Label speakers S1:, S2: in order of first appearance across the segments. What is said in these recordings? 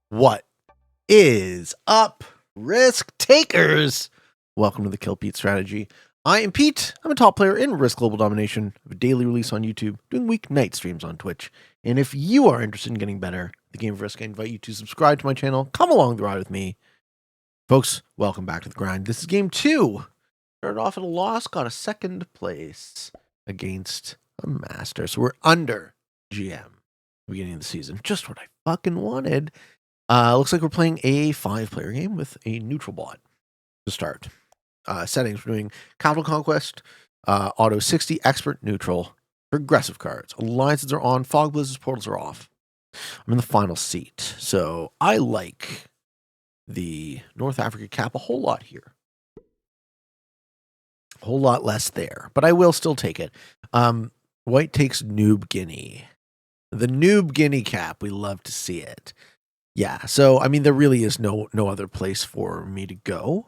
S1: What is up, risk takers? Welcome to the Kill Pete strategy. I am Pete. I'm a top player in Risk Global Domination. I have a daily release on YouTube, doing weeknight streams on Twitch. And if you are interested in getting better at the game of Risk, I invite you to subscribe to my channel. Come along the ride with me. Folks, welcome back to the grind. This is game 2. Started off at a loss, got a second place against a master. So we're under GM beginning of the season. Just what I fucking wanted. Looks like we're playing a 5-player game with a neutral bot to start. Settings, we're doing Capital Conquest, Auto 60, Expert, Neutral, Progressive cards. Alliances are on, Fog Blizzards, Portals are off. I'm in the final seat, so I like the North Africa cap a whole lot here. A whole lot less there, but I will still take it. White takes Noob Guinea. The Noob Guinea cap, we love to see it. Yeah, so, I mean, there really is no other place for me to go.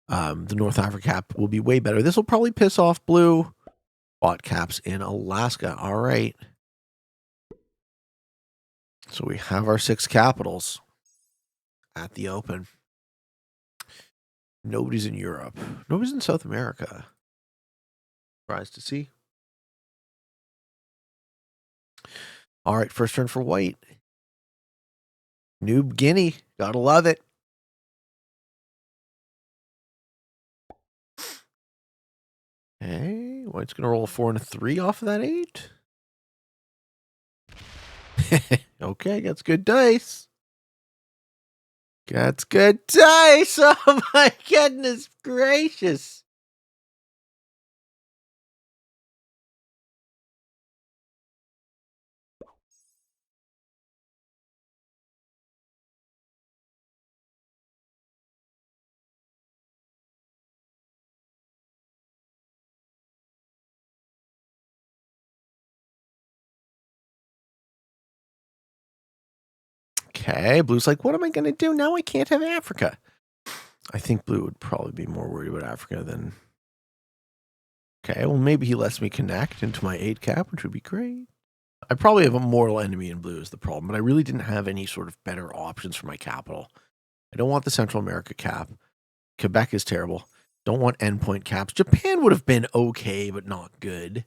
S1: The North Africa cap will be way better. This will probably piss off blue. Bot caps in Alaska. All right. So we have our 6 capitals at the open. Nobody's in Europe. Nobody's in South America. Surprised to see. All right, first turn for white. Noob Guinea. Gotta love it. Okay, white's going to roll a 4 and a 3 off of that 8. Okay, that's good dice. That's good dice. Oh my goodness gracious. Okay, blue's like, what am I going to do? Now I can't have Africa. I think blue would probably be more worried about Africa than... Okay, well, maybe he lets me connect into my 8 cap, which would be great. I probably have a mortal enemy in blue is the problem, but I really didn't have any sort of better options for my capital. I don't want the Central America cap. Quebec is terrible. Don't want endpoint caps. Japan would have been okay, but not good.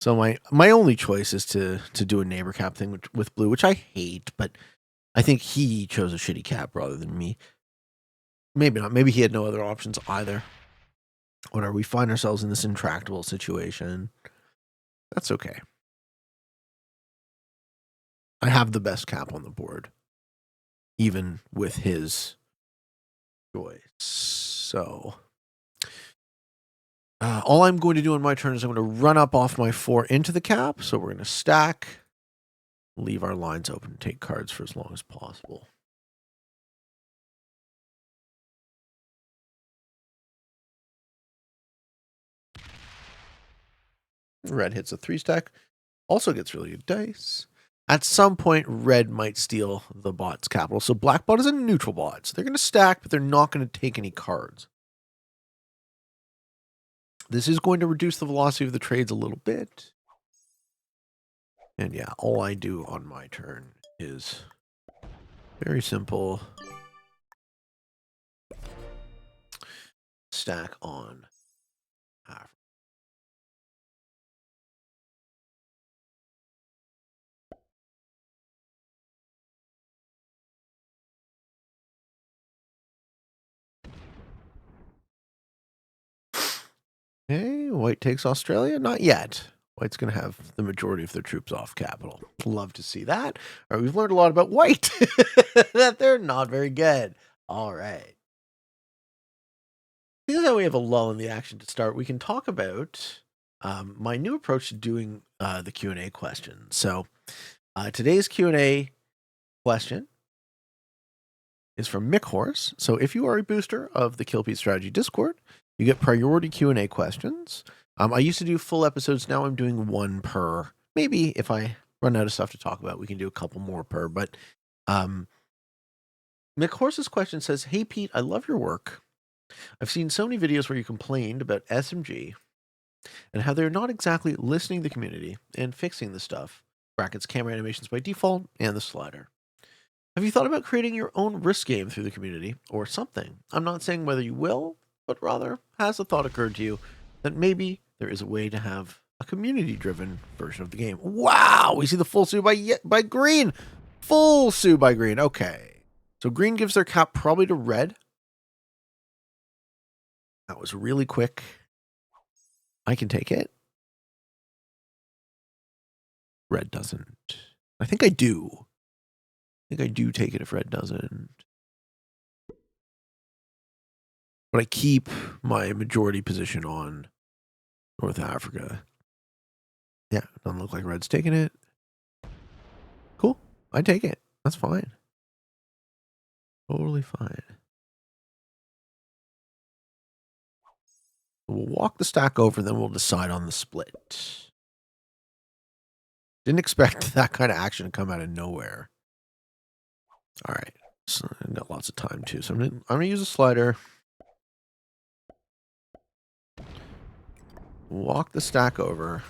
S1: So my only choice is to do a neighbor cap thing with blue, which I hate, but I think he chose a shitty cap rather than me. Maybe not. Maybe he had no other options either. Whatever. We find ourselves in this intractable situation. That's okay. I have the best cap on the board, even with his choice. So all I'm going to do on my turn is I'm going to run up off my 4 into the cap. So we're going to stack, leave our lines open, take cards for as long as possible. Red hits a 3-stack. Also gets really good dice. At some point, red might steal the bot's capital. So black bot is a neutral bot. So they're going to stack, but they're not going to take any cards. This is going to reduce the velocity of the trades a little bit. And yeah, all I do on my turn is very simple. Stack on Africa. Okay, white takes Australia? Not yet. White's going to have the majority of their troops off capital. Love to see that. All right, we've learned a lot about white. That they're not very good. All right. Because now we have a lull in the action to start, we can talk about my new approach to doing the Q&A question. So today's Q&A question is from Mick Horse. So if you are a booster of the Kill Pete Strategy Discord, you get priority Q&A questions. I used to do full episodes. Now I'm doing 1 per. Maybe if I run out of stuff to talk about, we can do a couple more per. But Mick Horse's question says, "Hey Pete, I love your work. I've seen so many videos where you complained about SMG and how they're not exactly listening to the community and fixing the stuff. Brackets, camera animations by default, and the slider. Have you thought about creating your own risk game through the community or something? I'm not saying whether you will, but rather has a thought occurred to you that maybe there is a way to have a community-driven version of the game? Wow, we see the full sue by green. Full sue by green. Okay. So green gives their cap probably to red. That was really quick. I can take it. Red doesn't. I think I do. I think I do take it if red doesn't. But I keep my majority position on North Africa. Yeah, doesn't look like red's taking it. Cool. I take it. That's fine. Totally fine. We'll walk the stack over, then we'll decide on the split. Didn't expect that kind of action to come out of nowhere. All right. So I've got lots of time too. So I'm gonna use a slider. Walk the stack over.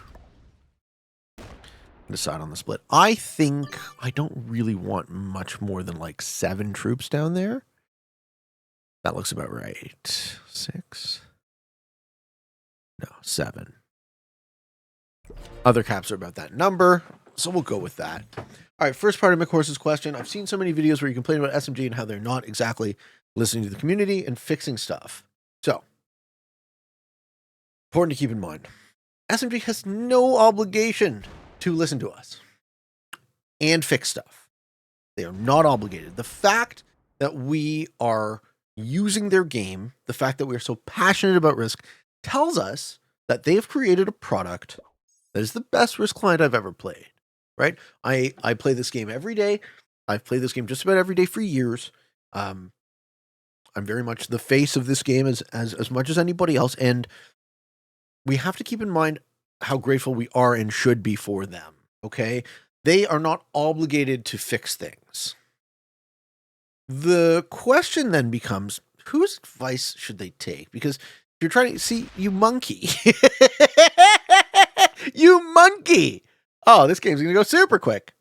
S1: Decide on the split. I think I don't really want much more than like 7 troops down there. That looks about right. 6. No, 7. Other caps are about that number, so we'll go with that. All right, first part of McHorse's question. I've seen so many videos where you complain about SMG and how they're not exactly listening to the community and fixing stuff. So, important to keep in mind, SMG has no obligation to listen to us and fix stuff. They are not obligated. The fact that we are using their game, the fact that we are so passionate about Risk, tells us that they've created a product that is the best Risk client I've ever played, right? I play this game every day. I've played this game just about every day for years. I'm very much the face of this game as much as anybody else, and we have to keep in mind how grateful we are and should be for them, okay? They are not obligated to fix things. The question then becomes, whose advice should they take? Because if you're trying to see, you monkey. You monkey. Oh, this game's going to go super quick.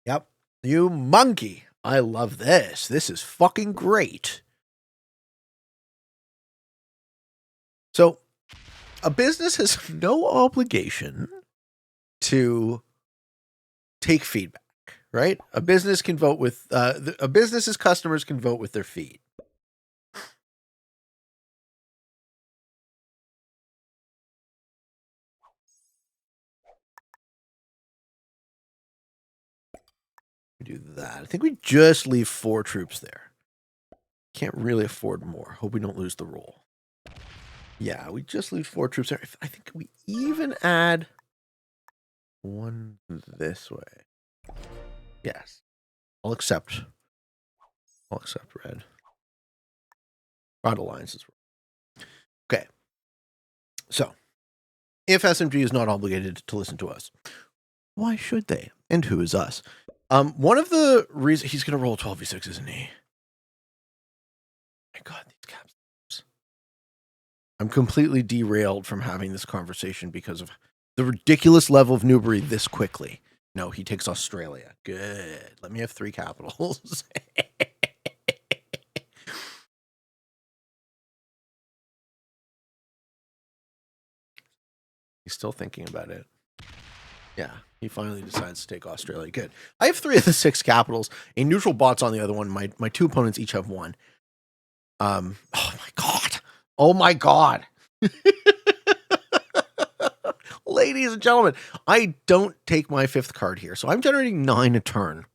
S1: Yep. You monkey. I love this. This is fucking great. So, a business has no obligation to take feedback, right? A business can vote with, a business's customers can vote with their feet. We do that. I think we just leave 4 troops there. Can't really afford more. Hope we don't lose the roll. Yeah, we just leave 4 troops there. I think we even add 1 this way. Yes. I'll accept red. Broad alliances. Okay. So, if SMG is not obligated to listen to us, why should they? And who is us? One of the reasons he's going to roll 12v6, isn't he? My God, these caps. I'm completely derailed from having this conversation because of the ridiculous level of noobery this quickly. No, he takes Australia. Good. Let me have 3 capitals. He's still thinking about it. Yeah, he finally decides to take Australia. Good. I have 3 of the 6 capitals. A neutral bot's on the other one. My 2 opponents each have 1. Oh my God. Oh my God. Ladies and gentlemen, I don't take my 5th card here. So I'm generating 9 a turn.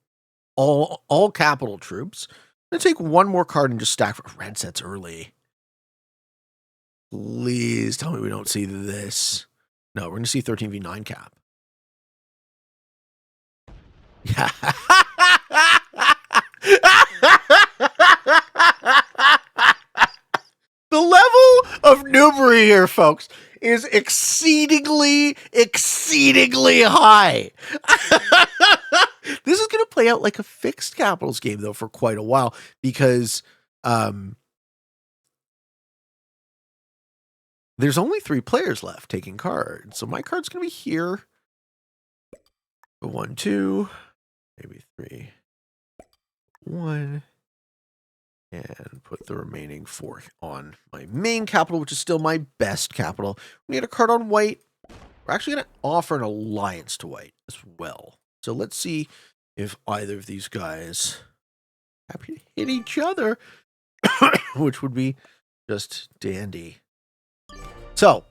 S1: All capital troops. I'm going to take 1 more card and just stack for red sets early. Please tell me we don't see this. No, we're going to see 13v9 cap. Yeah. The level of noobery here, folks, is exceedingly high. This is going to play out like a fixed capitals game, though, for quite a while, because there's only 3 players left taking cards. So my card's going to be here. 1, 2, maybe 3, 1, and put the remaining 4 on my main capital, which is still my best capital. We get a card on white. We're actually going to offer an alliance to white as well. So let's see if either of these guys happy to hit each other, which would be just dandy. So,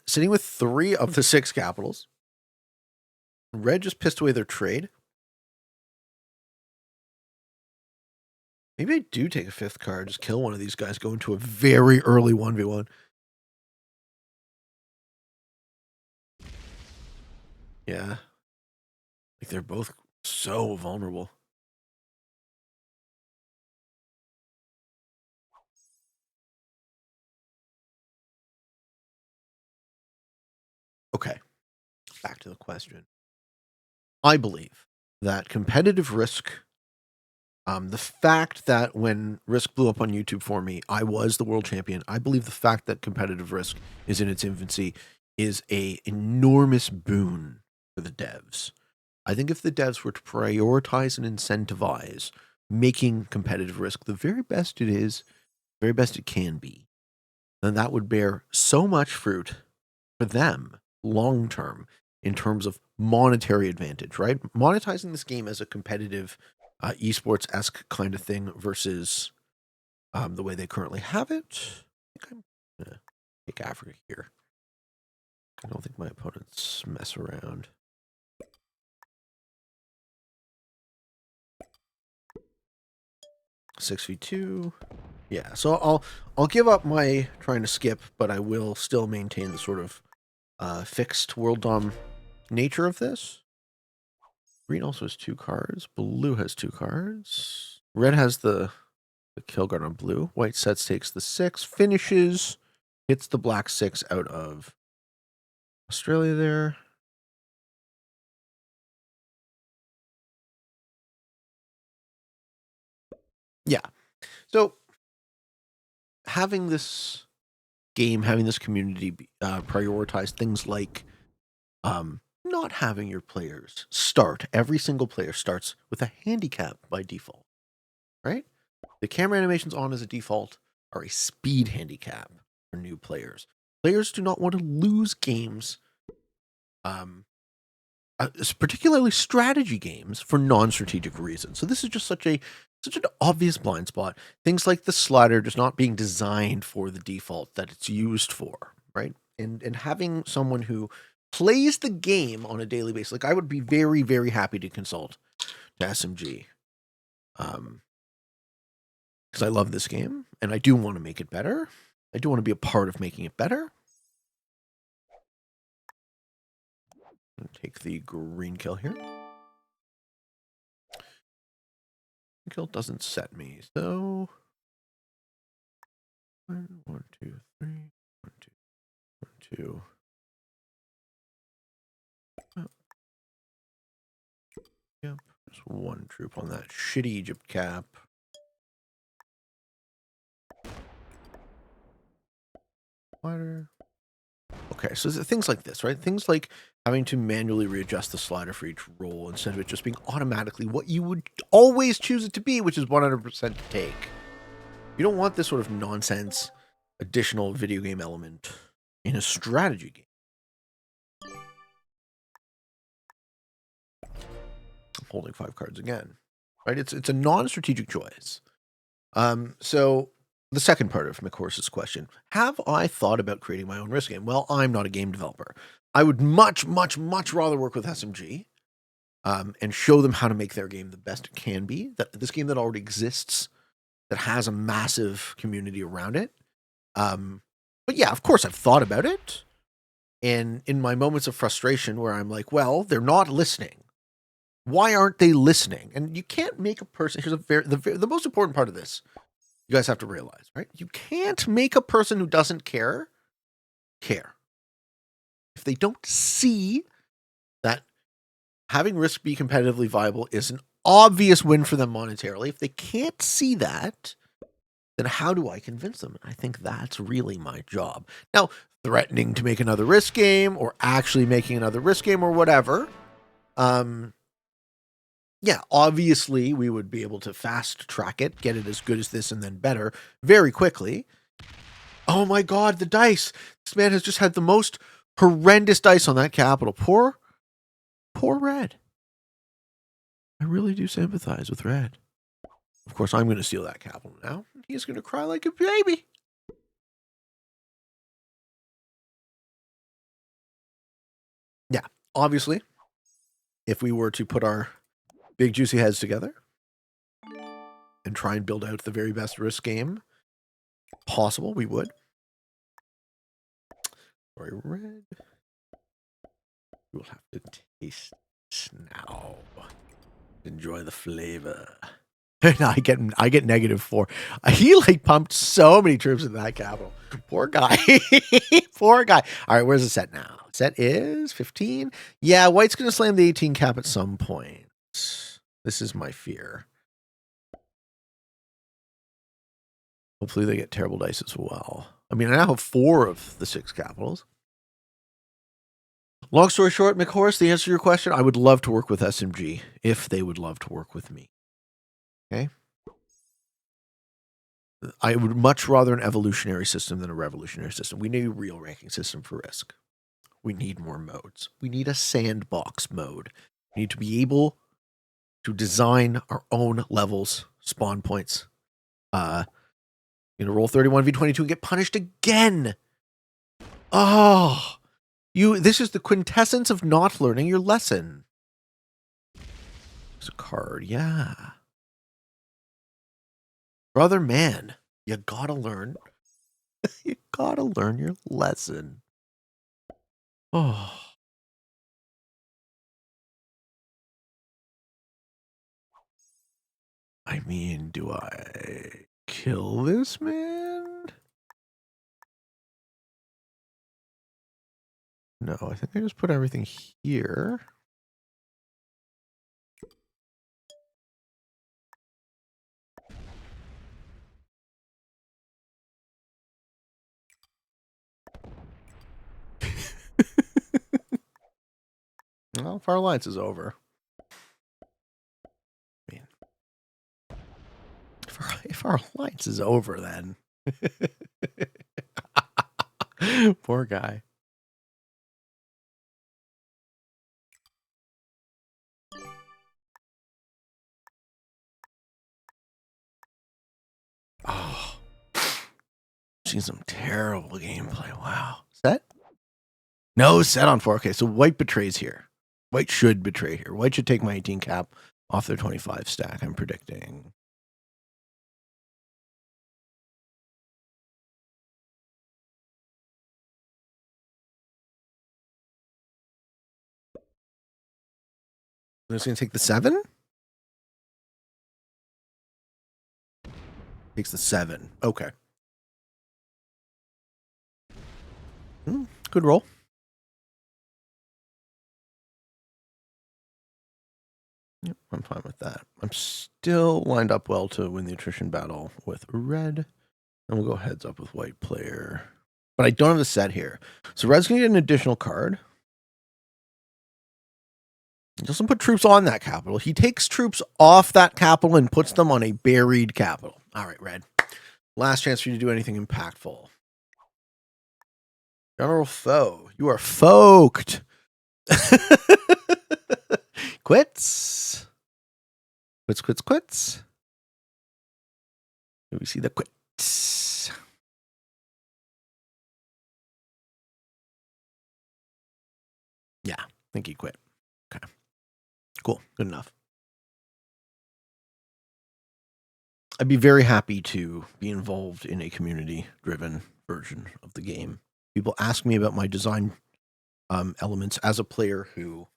S1: sitting with 3 of the 6 capitals. Red just pissed away their trade. Maybe I do take a 5th card, just kill one of these guys, go into a very early 1v1. Yeah. Like, they're both so vulnerable. Okay. Back to the question. I believe that competitive Risk, the fact that when Risk blew up on YouTube for me, I was the world champion. I believe the fact that competitive Risk is in its infancy is a enormous boon for the devs. I think if the devs were to prioritize and incentivize making competitive Risk the very best it is, very best it can be, then that would bear so much fruit for them long term in terms of monetary advantage, right? Monetizing this game as a competitive esports-esque kind of thing versus the way they currently have it. I think I'm going to take Africa here. I don't think my opponents mess around. Six v2. Yeah, so I'll give up my trying to skip, but I will still maintain the sort of fixed world dom nature of this. Green also has 2 cards. Blue has 2 cards. Red has the kill guard on blue. White sets, takes the 6, finishes, hits the black 6 out of Australia there. Yeah. So having this game, having this community prioritize things like not having your players start. Every single player starts with a handicap by default, right? The camera animations on as a default are a speed handicap for new players. Players do not want to lose games, particularly strategy games, for non-strategic reasons. So this is just such an obvious blind spot. Things like the slider just not being designed for the default that it's used for, right? And having someone who plays the game on a daily basis, like I would be very, very happy to consult to SMG, because I love this game and I do want to make it better. I do want to be a part of making it better. Take the green kill here. Kill doesn't set me, so 1, 2, 3, 1, 2, 1, 2. Oh. Yep, there's 1 troop on that shitty Egypt cap. Slider. Okay, so things like this, right? Things like having to manually readjust the slider for each roll instead of it just being automatically what you would always choose it to be, which is 100% to take. You don't want this sort of nonsense additional video game element in a strategy game. I'm holding 5 cards again, right? It's a non-strategic choice. So the second part of McHorse's question, have I thought about creating my own Risk game? Well, I'm not a game developer. I would much, much, much rather work with SMG and show them how to make their game the best it can be. That this game that already exists, that has a massive community around it. But yeah, of course, I've thought about it. And in my moments of frustration where I'm like, well, they're not listening. Why aren't they listening? And you can't make a person, here's the most important part of this, you guys have to realize, right? You can't make a person who doesn't care. If they don't see that having Risk be competitively viable is an obvious win for them monetarily, if they can't see that, then how do I convince them? I think that's really my job. Now, threatening to make another Risk game or actually making another Risk game or whatever, Yeah, obviously we would be able to fast track it, get it as good as this and then better very quickly. Oh my God, the dice. This man has just had the most horrendous dice on that capital. Poor Red. I really do sympathize with Red. Of course, I'm going to steal that capital now. He's going to cry like a baby. Yeah, obviously, if we were to put our big juicy heads together and try and build out the very best risk game possible, we would. Sorry, Red. We'll have to taste this now. Enjoy the flavor. I get -4. He like pumped so many troops in that capital. Poor guy. Poor guy. All right, where's the set now? Set is 15. Yeah, White's gonna slam the 18 cap at some point. This is my fear. Hopefully they get terrible dice as well. I mean, I now have 4 of the 6 capitals. Long story short, McHorse, the answer to your question, I would love to work with SMG if they would love to work with me. Okay? I would much rather an evolutionary system than a revolutionary system. We need a real ranking system for Risk. We need more modes. We need a sandbox mode. We need to be able to design our own levels, spawn points. Roll 31 v22 and get punished again. Oh, this is the quintessence of not learning your lesson. There's a card, yeah. Brother man, you gotta learn. You gotta learn your lesson. Oh. I mean, do I kill this man? No, I think I just put everything here. Well, if our alliance is over. I mean, if our alliance is over, then. Poor guy. Oh. Seen some terrible gameplay. Wow. Set? No, set on 4. Okay, so White betrays here. White should betray here. White should take my 18 cap off their 25 stack, I'm predicting. They're just going to take the 7? Takes the 7. Okay. Good roll. Yep, I'm fine with that. I'm still lined up well to win the attrition battle with Red. And we'll go heads up with White player. But I don't have the set here. So Red's going to get an additional card. He doesn't put troops on that capital. He takes troops off that capital and puts them on a buried capital. All right, Red. Last chance for you to do anything impactful. General Foe, you are folked. Quits. Quits. We see the quits. Yeah, I think he quit. Okay. Cool. Good enough. I'd be very happy to be involved in a community-driven version of the game. People ask me about my design elements as a player who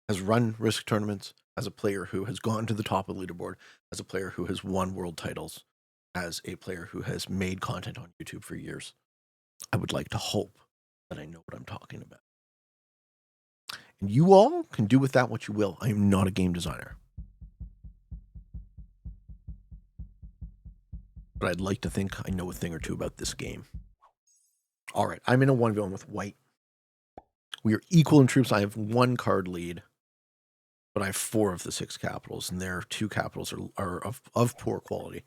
S1: has run Risk tournaments, as a player who has gone to the top of the leaderboard, as a player who has won world titles, as a player who has made content on YouTube for years. I would like to hope that I know what I'm talking about. And you all can do with that what you will. I am not a game designer. But I'd like to think I know a thing or two about this game. All right, I'm in a 1v1 with White. We are equal in troops. I have 1 card lead. but I have 4 of the 6 capitals, and their 2 capitals are of poor quality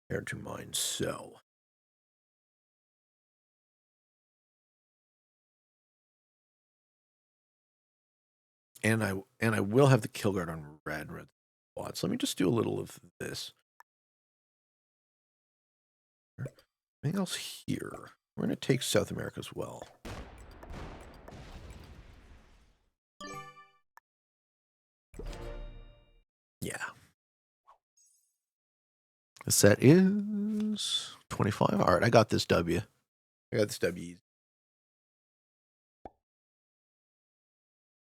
S1: compared to mine. So, and I will have the kill guard on red spots. Let me just do a little of this. Anything else here? We're going to take South America as well. Yeah. The set is 25. All right, I got this W. I got this W.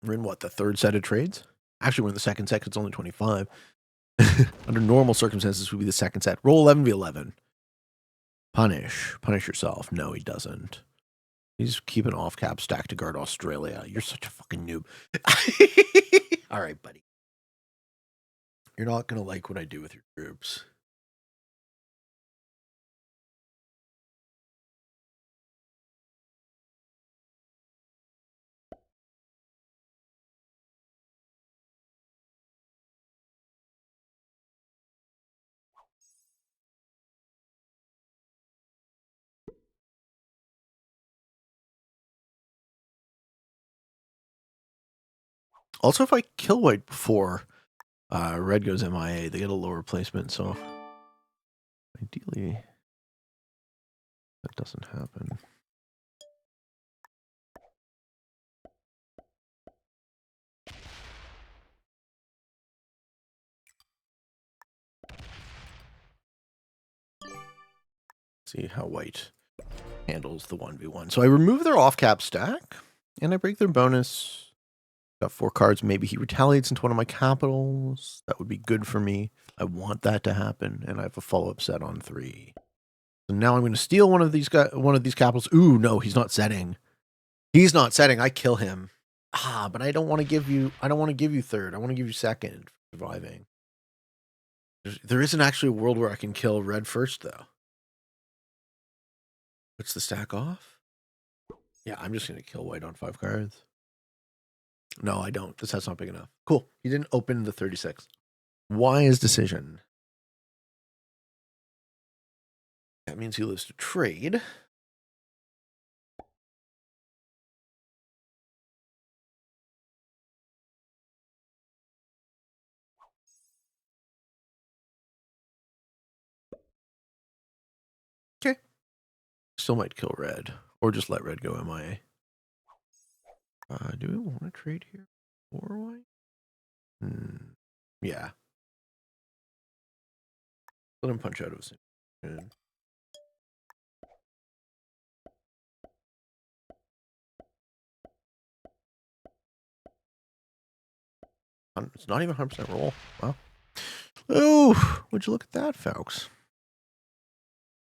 S1: We're in what, the 3rd set of trades? Actually, we're in the 2nd set. It's only 25. Under normal circumstances, would be the 2nd set. Roll 11v11. Punish yourself. No, he doesn't. He's keeping off cap stack to guard Australia. You're such a fucking noob. All right, buddy. You're not gonna like what I do with your troops. Also, if I kill white before red goes MIA, they get a lower placement, so ideally that doesn't happen. See how white handles the 1v1. So I remove their off-cap stack, and I break their bonus. Got 4 cards. Maybe he retaliates into one of my capitals. That would be good for me. I want that to happen, and I have a follow-up set on 3. So now I'm going to steal one of these capitals. Ooh, no, he's not setting. He's not setting. I kill him. But I don't want to give you. I don't want to give you 3rd. I want to give you 2nd for surviving. There isn't actually a world where I can kill red first, though. Puts the stack off. Yeah, I'm just going to kill white on 5 cards. No, I don't. This set's not big enough. Cool. He didn't open the 36. Wise decision. That means he lives to trade. Okay. Still might kill red. Or just let red go MIA. Do we want to trade here? Or white? Yeah. Let him punch out of his. It's not even 100% roll. Wow. Oh, would you look at that, folks?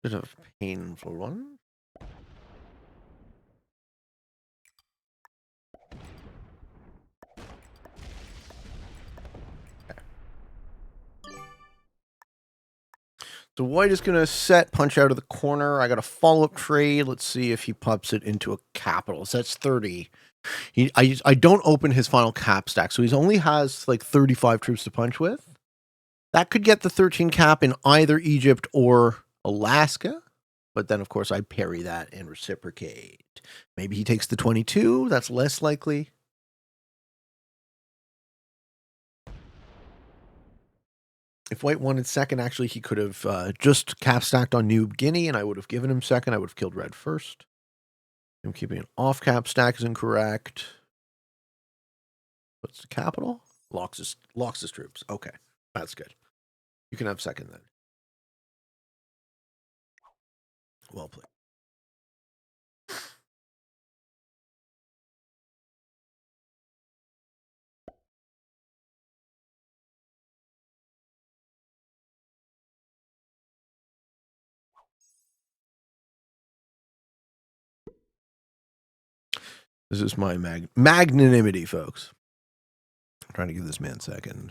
S1: Bit of a painful one. Okay. So white is going to set punch out of the corner. I got a follow-up trade. Let's see if he pops it into a capital. So that's 30. I don't open his final cap stack, so he only has like 35 troops to punch with. That could get the 13 cap in either Egypt or Alaska. But then, of course, I parry that and reciprocate. Maybe he takes the 22. That's less likely. If white wanted 2nd, actually, he could have just cap stacked on New Guinea, and I would have given him 2nd. I would have killed red first. Him keeping an off cap stack is incorrect. What's the capital? Locks his troops. Okay, that's good. You can have 2nd then. Well played. This is my magnanimity, folks. I'm trying to give this man 2nd.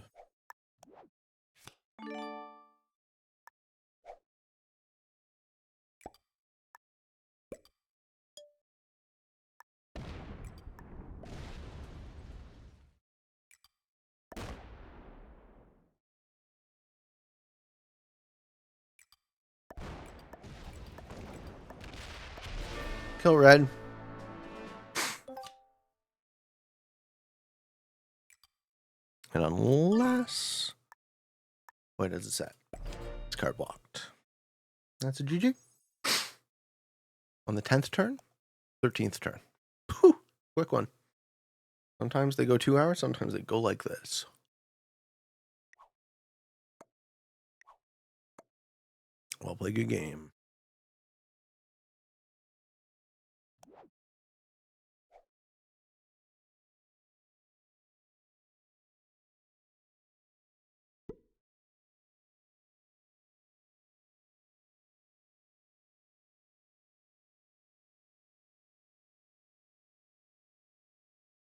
S1: Kill red. And unless... What does it say? It's card blocked. That's a GG. On the 10th turn, 13th turn. Whew, quick one. Sometimes they go 2 hours, sometimes they go like this. Well played, good game.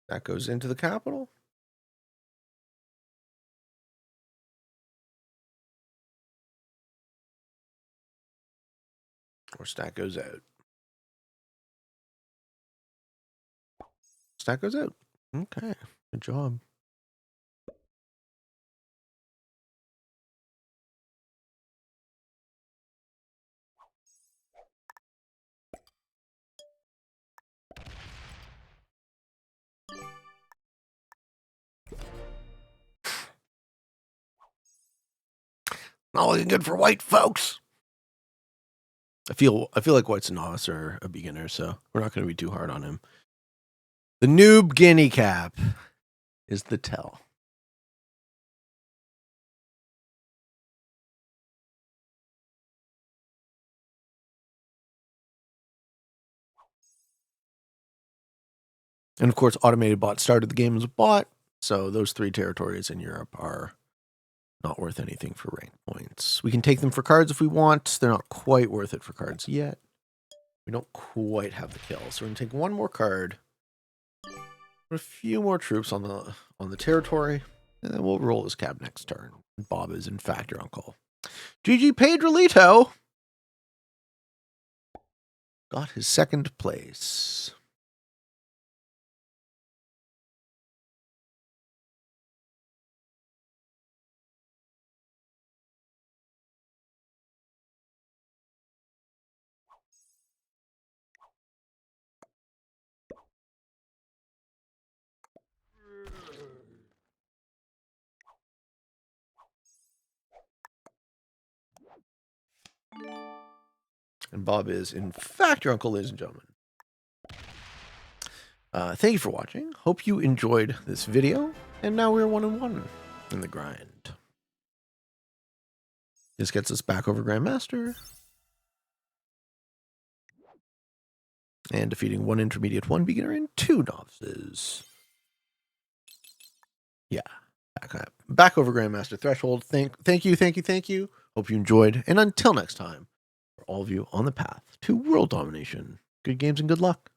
S1: That goes into the capital. Or stack goes out. Stack goes out. Okay, good job. Not looking good for white, folks. I feel like white's a novice or a beginner, so we're not going to be too hard on him. The noob guinea cap is the tell. And of course, automated bot started the game as a bot, so those 3 territories in Europe are not worth anything for rank points. We can take them for cards if we want. They're not quite worth it for cards yet. We don't quite have the kill, so we're gonna take 1 more card, put a few more troops on the territory, and then we'll roll his cab next turn. Bob is in fact your uncle. GG Pedrolito got his 2nd place. And Bob is, in fact, your uncle, ladies and gentlemen. Thank you for watching. Hope you enjoyed this video. And now we're 1-1 in the grind. This gets us back over Grandmaster. And defeating 1 intermediate, 1 beginner, and 2 novices. Yeah. Back over Grandmaster threshold. Thank you. Hope you enjoyed. And until next time, for all of you on the path to world domination, good games and good luck.